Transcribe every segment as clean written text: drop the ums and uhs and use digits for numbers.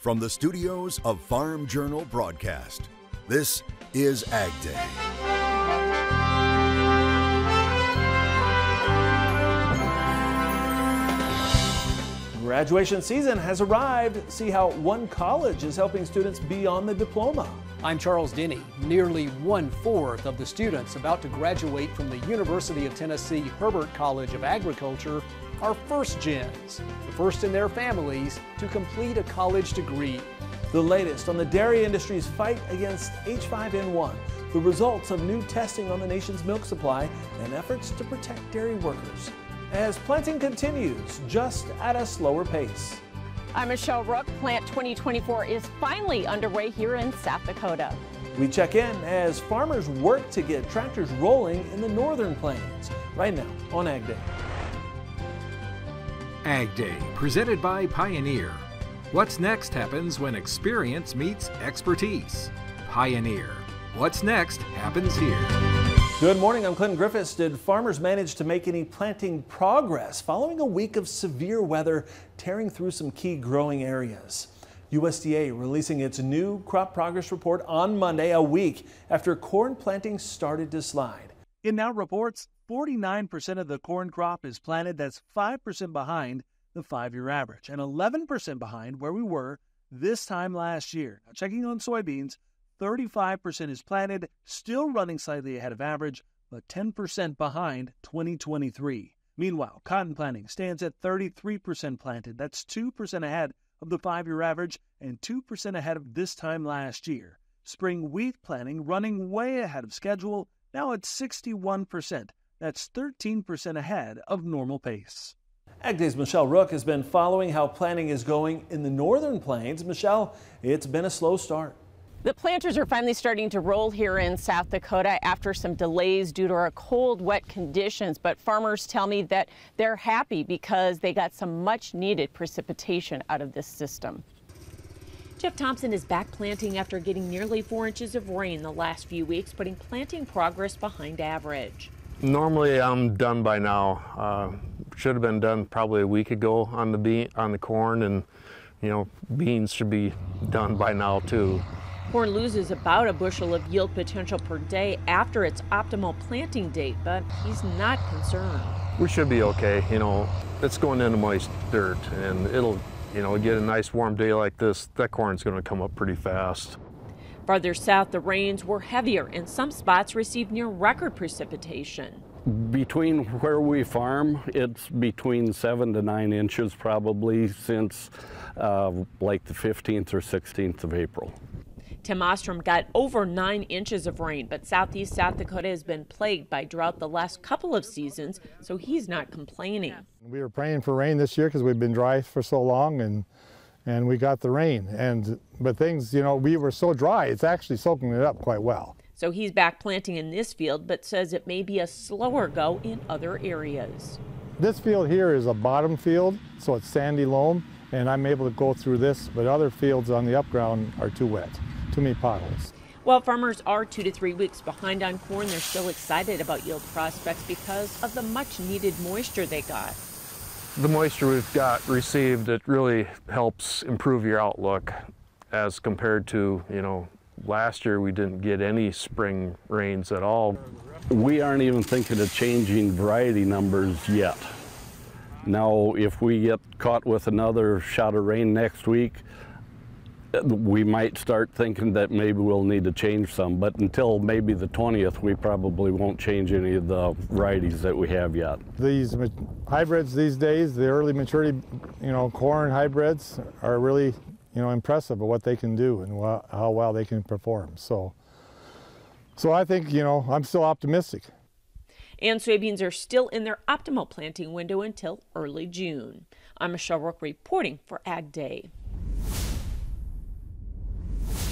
From the studios of Farm Journal Broadcast, this is AgDay. Graduation season has arrived. See how one college is helping students beyond the diploma. I'm Charles Denny. Nearly 1/4 of the students about to graduate from the University of Tennessee Herbert College of Agriculture are first gens, the first in their families to complete a college degree. The latest on the dairy industry's fight against H5N1, the results of new testing on the nation's milk supply, and efforts to protect dairy workers as planting continues, just at a slower pace. I'm Michelle Rook. Plant 2024 is finally underway here in South Dakota. We check in as farmers work to get tractors rolling in the northern plains. Right now on AgDay. AgDay, presented by Pioneer. What's next happens when experience meets expertise. Pioneer. What's next happens here. Good morning, I'm Clinton Griffiths. Did farmers manage to make any planting progress following a week of severe weather tearing through some key growing areas? USDA releasing its new crop progress report on Monday, a week after corn planting started to slide. It now reports 49% of the corn crop is planted. That's 5% behind the 5-year average and 11% behind where we were this time last year. Now, checking on soybeans, 35% is planted, still running slightly ahead of average, but 10% behind 2023. Meanwhile, cotton planting stands at 33% planted. That's 2% ahead of the 5-year average and 2% ahead of this time last year. Spring wheat planting running way ahead of schedule, now at 61%. That's 13% ahead of normal pace. AgDay's Michelle Rook has been following how planting is going in the northern plains. Michelle, it's been a slow start. The planters are finally starting to roll here in South Dakota after some delays due to our cold, wet conditions. But farmers tell me that they're happy because they got some much needed precipitation out of this system. Jeff Thompson is back planting after getting nearly 4 inches of rain the last few weeks, putting planting progress behind average. Normally I'm done by now. Should have been done probably a week ago on the corn, and beans should be done by now too. Corn loses about a bushel of yield potential per day after its optimal planting date, but he's not concerned. We should be okay. It's going into moist dirt, and it'll, get a nice warm day like this, that corn's going to come up pretty fast. Farther south, the rains were heavier, and some spots received near record precipitation. Between where we farm, it's between 7 to 9 inches probably since like the 15th or 16th of April. Tim Ostrom got over 9 inches of rain, but southeast South Dakota has been plagued by drought the last couple of seasons, so he's not complaining. We were praying for rain this year because we've been dry for so long, and we got the rain. But things, we were so dry, it's actually soaking it up quite well. So he's back planting in this field, but says it may be a slower go in other areas. This field here is a bottom field, so it's sandy loam, and I'm able to go through this, but other fields on the upground are too wet. Too many potholes. While farmers are 2 to 3 weeks behind on corn, they're still excited about yield prospects because of the much needed moisture they got. The moisture we've received, it really helps improve your outlook as compared to, last year we didn't get any spring rains at all. We aren't even thinking of changing variety numbers yet. Now, if we get caught with another shot of rain next week, we might start thinking that maybe we'll need to change some, but until maybe the 20th, we probably won't change any of the varieties that we have yet. These hybrids these days, the early maturity, corn hybrids are really, impressive at what they can do and how well they can perform. So I think, I'm still optimistic. And soybeans are still in their optimal planting window until early June. I'm Michelle Rook reporting for AgDay.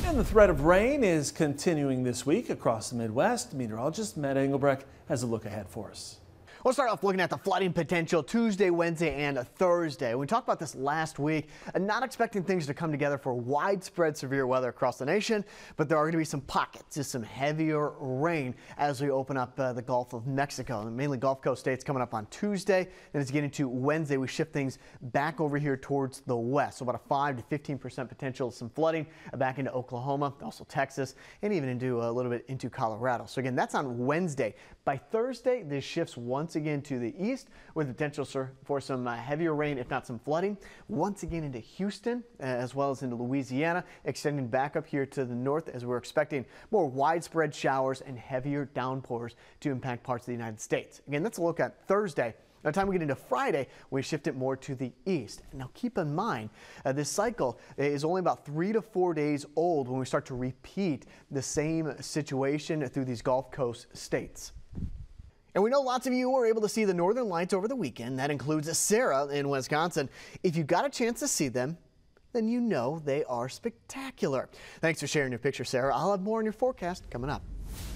And the threat of rain is continuing this week across the Midwest. Meteorologist Matt Engelbrecht has a look ahead for us. We'll start off looking at the flooding potential Tuesday, Wednesday, and Thursday. We talked about this last week, and not expecting things to come together for widespread severe weather across the nation, but there are going to be some pockets of some heavier rain as we open up the Gulf of Mexico. And mainly Gulf Coast states coming up on Tuesday. And as you get into Wednesday, we shift things back over here towards the west. So about a 5 to 15% potential of some flooding back into Oklahoma, also Texas, and even into a little bit into Colorado. So again, that's on Wednesday. By Thursday, this shifts once again to the east with potential for some heavier rain, if not some flooding, once again into Houston as well as into Louisiana, extending back up here to the north as we're expecting more widespread showers and heavier downpours to impact parts of the United States. Again, that's a look at Thursday. By the time we get into Friday, we shift it more to the east. Now keep in mind, this cycle is only about 3 to 4 days old when we start to repeat the same situation through these Gulf Coast states. And we know lots of you were able to see the northern lights over the weekend. That includes Sarah in Wisconsin. If you got a chance to see them, then you know they are spectacular. Thanks for sharing your picture, Sarah. I'll have more on your forecast coming up.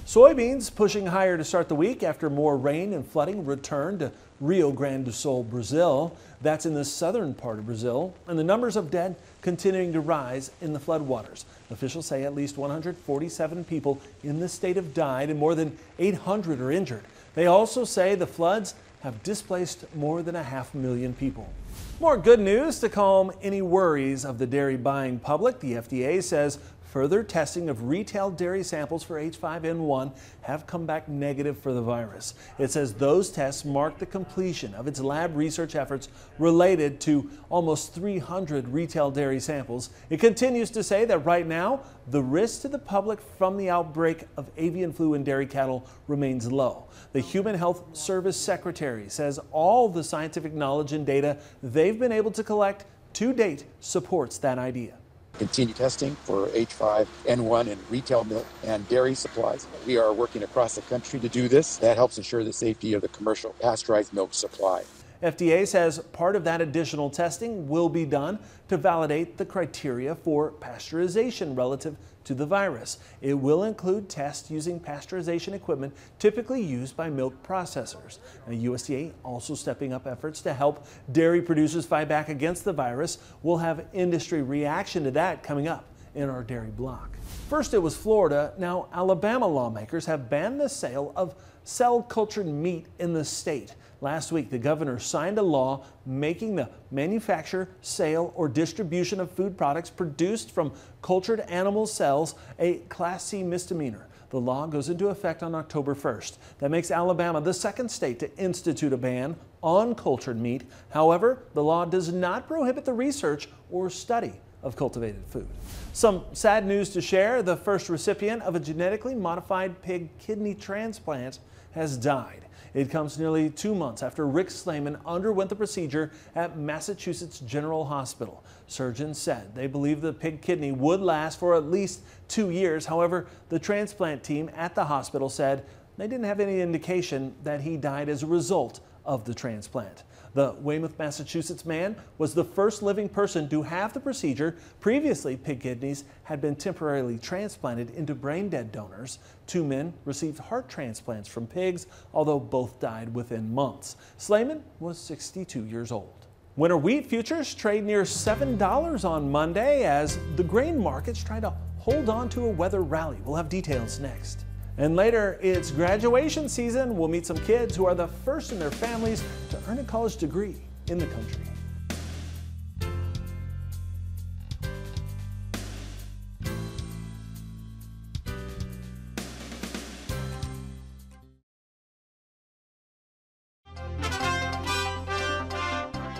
Soybeans pushing higher to start the week after more rain and flooding returned to Rio Grande do Sul, Brazil. That's in the southern part of Brazil, and the numbers of dead continuing to rise in the floodwaters. Officials say at least 147 people in the state have died and more than 800 are injured. They also say the floods have displaced more than 500,000 people. More good news to calm any worries of the dairy buying public. The FDA says further testing of retail dairy samples for H5N1 have come back negative for the virus. It says those tests mark the completion of its lab research efforts related to almost 300 retail dairy samples. It continues to say that right now, the risk to the public from the outbreak of avian flu in dairy cattle remains low. The Human Health Service Secretary says all the scientific knowledge and data they've been able to collect to date supports that idea. Continue testing for H5N1 in retail milk and dairy supplies. We are working across the country to do this. That helps ensure the safety of the commercial pasteurized milk supply. FDA says part of that additional testing will be done to validate the criteria for pasteurization relative to the virus. It will include tests using pasteurization equipment typically used by milk processors. Now, USDA also stepping up efforts to help dairy producers fight back against the virus. We'll have industry reaction to that coming up in our dairy block. First it was Florida, now Alabama lawmakers have banned the sale of cell-cultured meat in the state. Last week, the governor signed a law making the manufacture, sale, or distribution of food products produced from cultured animal cells a Class C misdemeanor. The law goes into effect on October 1st. That makes Alabama the second state to institute a ban on cultured meat. However, the law does not prohibit the research or study of cultivated food. Some sad news to share. The first recipient of a genetically modified pig kidney transplant has died. It comes nearly 2 months after Rick Slayman underwent the procedure at Massachusetts General Hospital. Surgeons said they believe the pig kidney would last for at least 2 years. However, the transplant team at the hospital said they didn't have any indication that he died as a result of the transplant. The Weymouth, Massachusetts man was the first living person to have the procedure. Previously, pig kidneys had been temporarily transplanted into brain-dead donors. 2 men received heart transplants from pigs, although both died within months. Slayman was 62 years old. Winter wheat futures trade near $7 on Monday as the grain markets try to hold on to a weather rally. We'll have details next. And later, it's graduation season. We'll meet some kids who are the first in their families to earn a college degree in the country.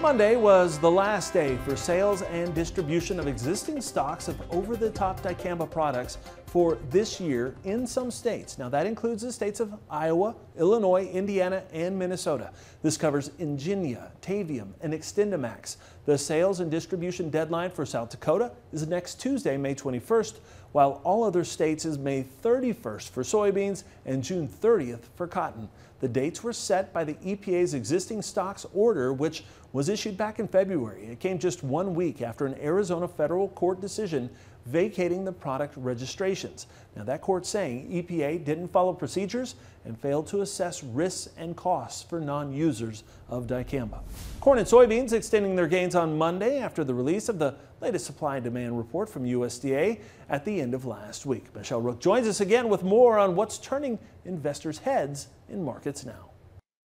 Monday was the last day for sales and distribution of existing stocks of over-the-top dicamba products for this year in some states. Now that includes the states of Iowa, Illinois, Indiana, and Minnesota. This covers Ingenia, Tavium, and Extendamax. The sales and distribution deadline for South Dakota is next Tuesday, May 21st, while all other states is May 31st for soybeans and June 30th for cotton. The dates were set by the EPA's existing stocks order, which was issued back in February. It came just 1 week after an Arizona federal court decision vacating the product registrations. Now, that court saying EPA didn't follow procedures and failed to assess risks and costs for non-users of dicamba. Corn and soybeans extending their gains on Monday after the release of the latest supply and demand report from USDA at the end of last week. Michelle Rook joins us again with more on what's turning investors' heads in markets now.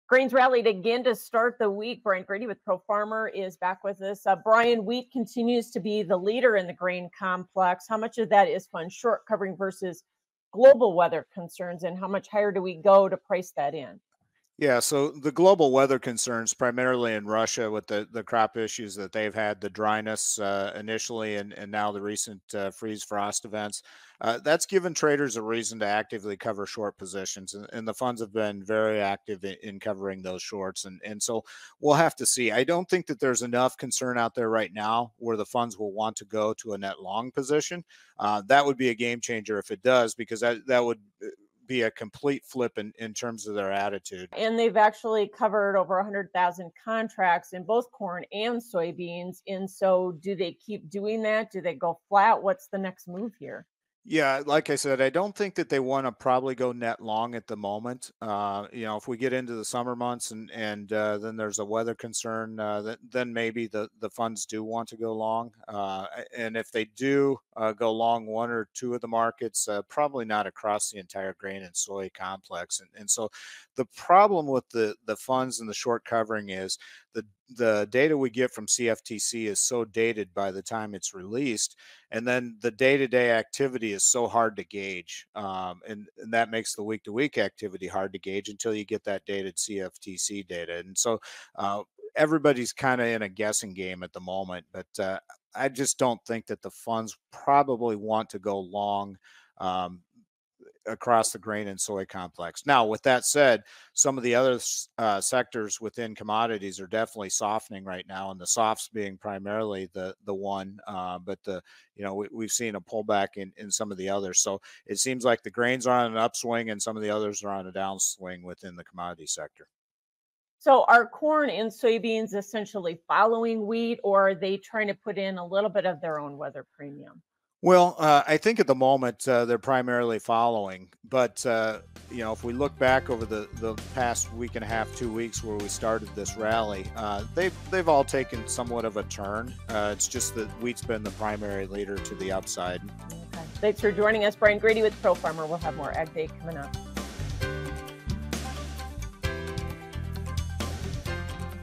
Grains rallied again to start the week. Brian Grady with Pro Farmer is back with us. Brian, wheat continues to be the leader in the grain complex. How much of that is fund short covering versus global weather concerns, and how much higher do we go to price that in? Yeah, so the global weather concerns, primarily in Russia with the crop issues that they've had, the dryness initially and now the recent freeze frost events, that's given traders a reason to actively cover short positions. And the funds have been very active in covering those shorts. And so we'll have to see. I don't think that there's enough concern out there right now where the funds will want to go to a net long position. That would be a game changer if it does, because that would be a complete flip in terms of their attitude. And they've actually covered over 100,000 contracts in both corn and soybeans. And so do they keep doing that? Do they go flat? What's the next move here? Yeah, like I said, I don't think that they want to probably go net long at the moment. If we get into the summer months and then there's a weather concern, then maybe the funds do want to go long. And if they do go long one or two of the markets, probably not across the entire grain and soy complex. And so the problem with the funds and the short covering is the data we get from CFTC is so dated by the time it's released, and then the day-to-day activity is so hard to gauge, and that makes the week-to-week activity hard to gauge until you get that dated CFTC data. And so everybody's kind of in a guessing game at the moment, but I just don't think that the funds probably want to go long across the grain and soy complex. Now, with that said, some of the other sectors within commodities are definitely softening right now, and the softs being primarily the one, but we've seen a pullback in some of the others. So it seems like the grains are on an upswing and some of the others are on a downswing within the commodity sector. So are corn and soybeans essentially following wheat, or are they trying to put in a little bit of their own weather premium? Well, I think at the moment they're primarily following, but if we look back over the past week and a half, 2 weeks where we started this rally, they've all taken somewhat of a turn. It's just that wheat's been the primary leader to the upside. Okay. Thanks for joining us, Brian Grady with Pro Farmer. We'll have more Ag Day coming up.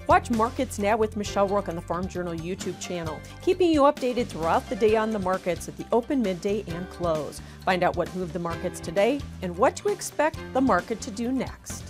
Watch Markets Now with Michelle Rook on the Farm Journal YouTube channel, keeping you updated throughout the day on the markets at the open, midday, and close. Find out what moved the markets today and what to expect the market to do next.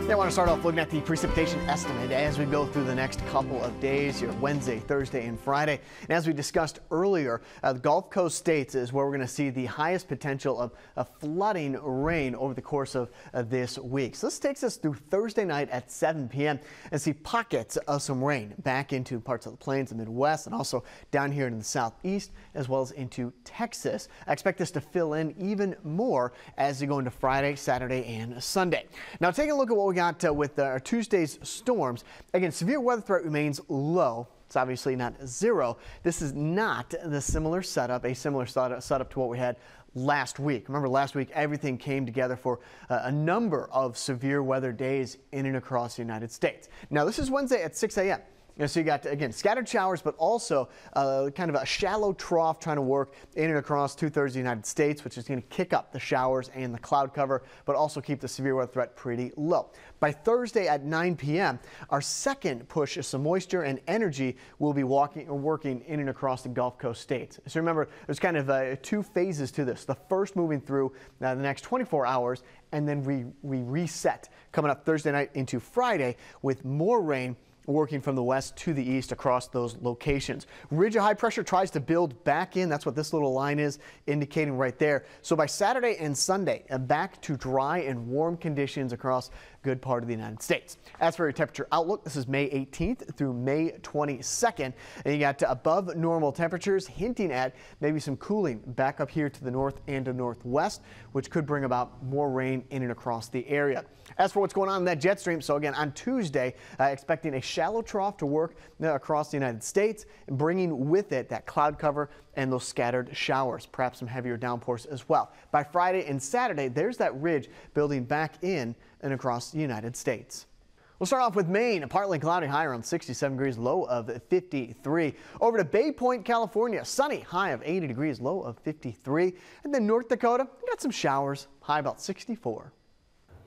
I want to start off looking at the precipitation estimate as we go through the next couple of days here, Wednesday, Thursday, and Friday. And as we discussed earlier, the Gulf Coast states is where we're going to see the highest potential of flooding rain over the course of this week. So this takes us through Thursday night at 7 p.m. and see pockets of some rain back into parts of the plains and Midwest, and also down here in the southeast, as well as into Texas. I expect this to fill in even more as you go into Friday, Saturday, and Sunday. Now, taking a look at what we got with Tuesday's storms. Again, severe weather threat remains low. It's obviously not zero. This is not the similar setup to what we had last week. Remember, last week everything came together for a number of severe weather days in and across the United States. Now, this is Wednesday at 6 a.m. So you got, again, scattered showers, but also kind of a shallow trough trying to work in and across 2/3 of the United States, which is going to kick up the showers and the cloud cover, but also keep the severe weather threat pretty low. By Thursday at 9 p.m., our second push of some moisture and energy will be working in and across the Gulf Coast states. So remember, there's kind of two phases to this. The first moving through the next 24 hours, and then we reset coming up Thursday night into Friday with more rain working from the west to the east across those locations. Ridge of high pressure tries to build back in. That's what this little line is indicating right there. So by Saturday and Sunday, back to dry and warm conditions across good part of the United States. As for your temperature outlook, this is May 18th through May 22nd. And you got above normal temperatures hinting at maybe some cooling back up here to the north and the northwest, which could bring about more rain in and across the area. As for what's going on in that jet stream, so again on Tuesday, expecting a shallow trough to work across the United States, bringing with it that cloud cover and those scattered showers, perhaps some heavier downpours as well. By Friday and Saturday, there's that ridge building back in and across the United States. We'll start off with Maine, a partly cloudy, high around 67 degrees, low of 53. Over to Bay Point, California, sunny, high of 80 degrees, low of 53. And then North Dakota, we got some showers, high about 64.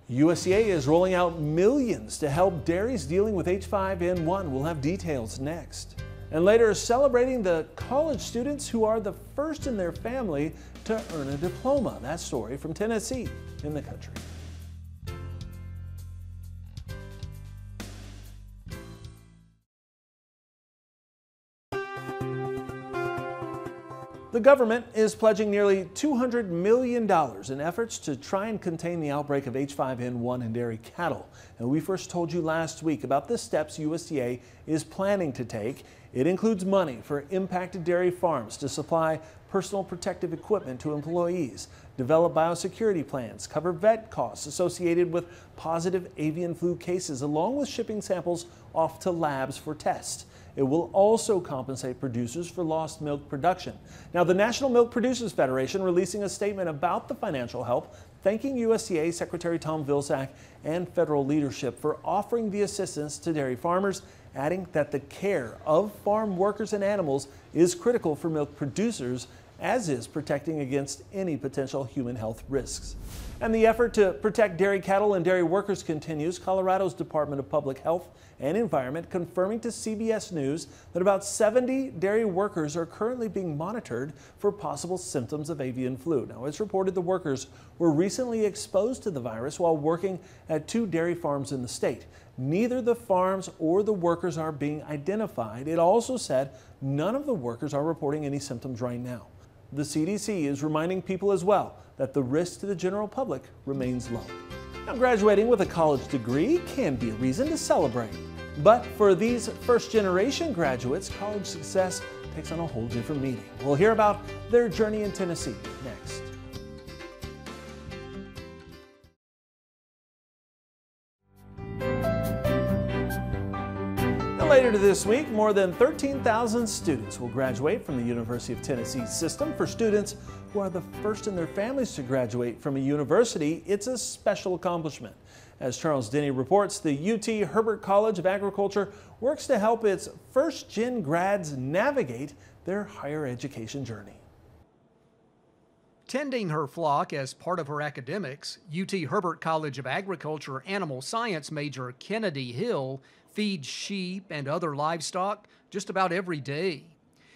USDA is rolling out millions to help dairies dealing with H5N1. We'll have details next. And later, celebrating the college students who are the first in their family to earn a diploma. That story from Tennessee in the country. The government is pledging nearly $200 million in efforts to try and contain the outbreak of H5N1 in dairy cattle. And we first told you last week about the steps USDA is planning to take. It includes money for impacted dairy farms to supply personal protective equipment to employees, develop biosecurity plans, cover vet costs associated with positive avian flu cases, along with shipping samples off to labs for tests. It will also compensate producers for lost milk production. Now, the National Milk Producers Federation releasing a statement about the financial help, thanking USDA Secretary Tom Vilsack and federal leadership for offering the assistance to dairy farmers, adding that the care of farm workers and animals is critical for milk producers, as is protecting against any potential human health risks. And the effort to protect dairy cattle and dairy workers continues. Colorado's Department of Public Health and Environment confirming to CBS News that about 70 dairy workers are currently being monitored for possible symptoms of avian flu. Now, it's reported the workers were recently exposed to the virus while working at 2 dairy farms in the state. Neither the farms or the workers are being identified. It also said none of the workers are reporting any symptoms right now. The CDC is reminding people as well that the risk to the general public remains low. Now, graduating with a college degree can be a reason to celebrate. But for these first-generation graduates, college success takes on a whole different meaning. We'll hear about their journey in Tennessee next. Later this week, more than 13,000 students will graduate from the University of Tennessee system. For students who are the first in their families to graduate from a university, it's a special accomplishment. As Charles Denny reports, the UT Herbert College of Agriculture works to help its first-gen grads navigate their higher education journey. Tending her flock as part of her academics, UT Herbert College of Agriculture animal science major Kennedy Hill feeds sheep and other livestock just about every day.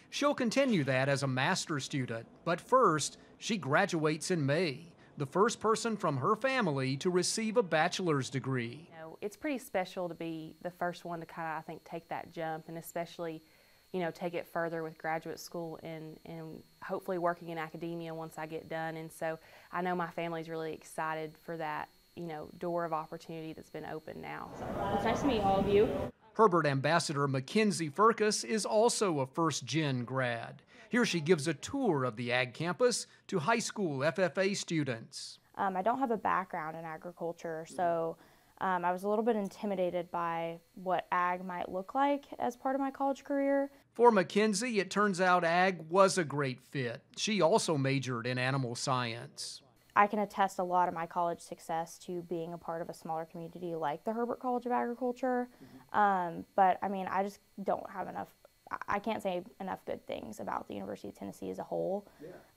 She'll continue that as a master's student, but first, she graduates in May, the first person from her family to receive a bachelor's degree. You know, it's pretty special to be the first one to kind of, I think, take that jump, and especially, you know, take it further with graduate school and hopefully working in academia once I get done. And so I know my family's really excited for that, you know, door of opportunity that's been opened now. It's nice to meet all of you. Herbert Ambassador Mackenzie Furcus is also a first-gen grad. Here she gives a tour of the Ag campus to high school FFA students. I don't have a background in agriculture, so I was a little bit intimidated by what ag might look like as part of my college career. For Mackenzie, it turns out ag was a great fit. She also majored in animal science. I can attest a lot of my college success to being a part of a smaller community like the Herbert College of Agriculture. But I mean, I just don't have enough, I can't say enough good things about the University of Tennessee as a whole.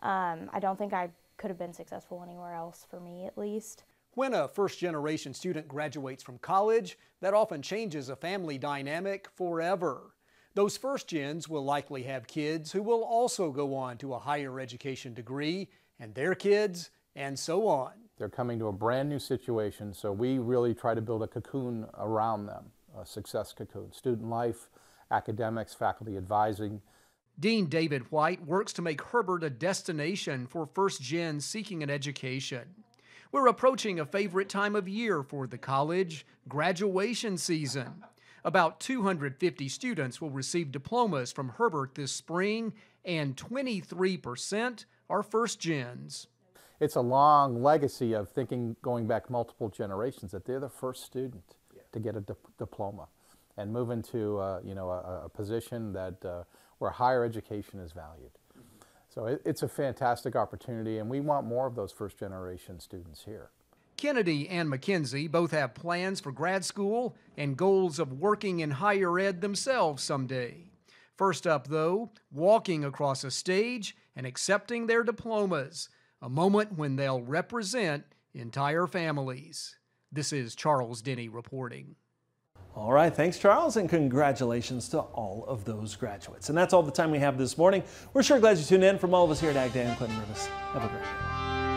I don't think I could have been successful anywhere else, for me at least. When a first-generation student graduates from college, that often changes a family dynamic forever. Those first gens will likely have kids who will also go on to a higher education degree, and their kids, and so on. They're coming to a brand new situation, so we really try to build a cocoon around them, a success cocoon. Student life, academics, faculty advising. Dean David White works to make Herbert a destination for first gens seeking an education. We're approaching a favorite time of year for the college, graduation season. About 250 students will receive diplomas from Herbert this spring, and 23% are first gens. It's a long legacy of thinking, going back multiple generations, that they're the first student to get a diploma and move into a position that where higher education is valued. So it's a fantastic opportunity, and we want more of those first generation students here. Kennedy and Mackenzie both have plans for grad school and goals of working in higher ed themselves someday. First up, though, walking across a stage and accepting their diplomas, a moment when they'll represent entire families. This is Charles Denny reporting. All right, thanks, Charles, and congratulations to all of those graduates. And that's all the time we have this morning. We're sure glad you tuned in. From all of us here at AgDay, I'm Clinton Griffiths. Have a great day.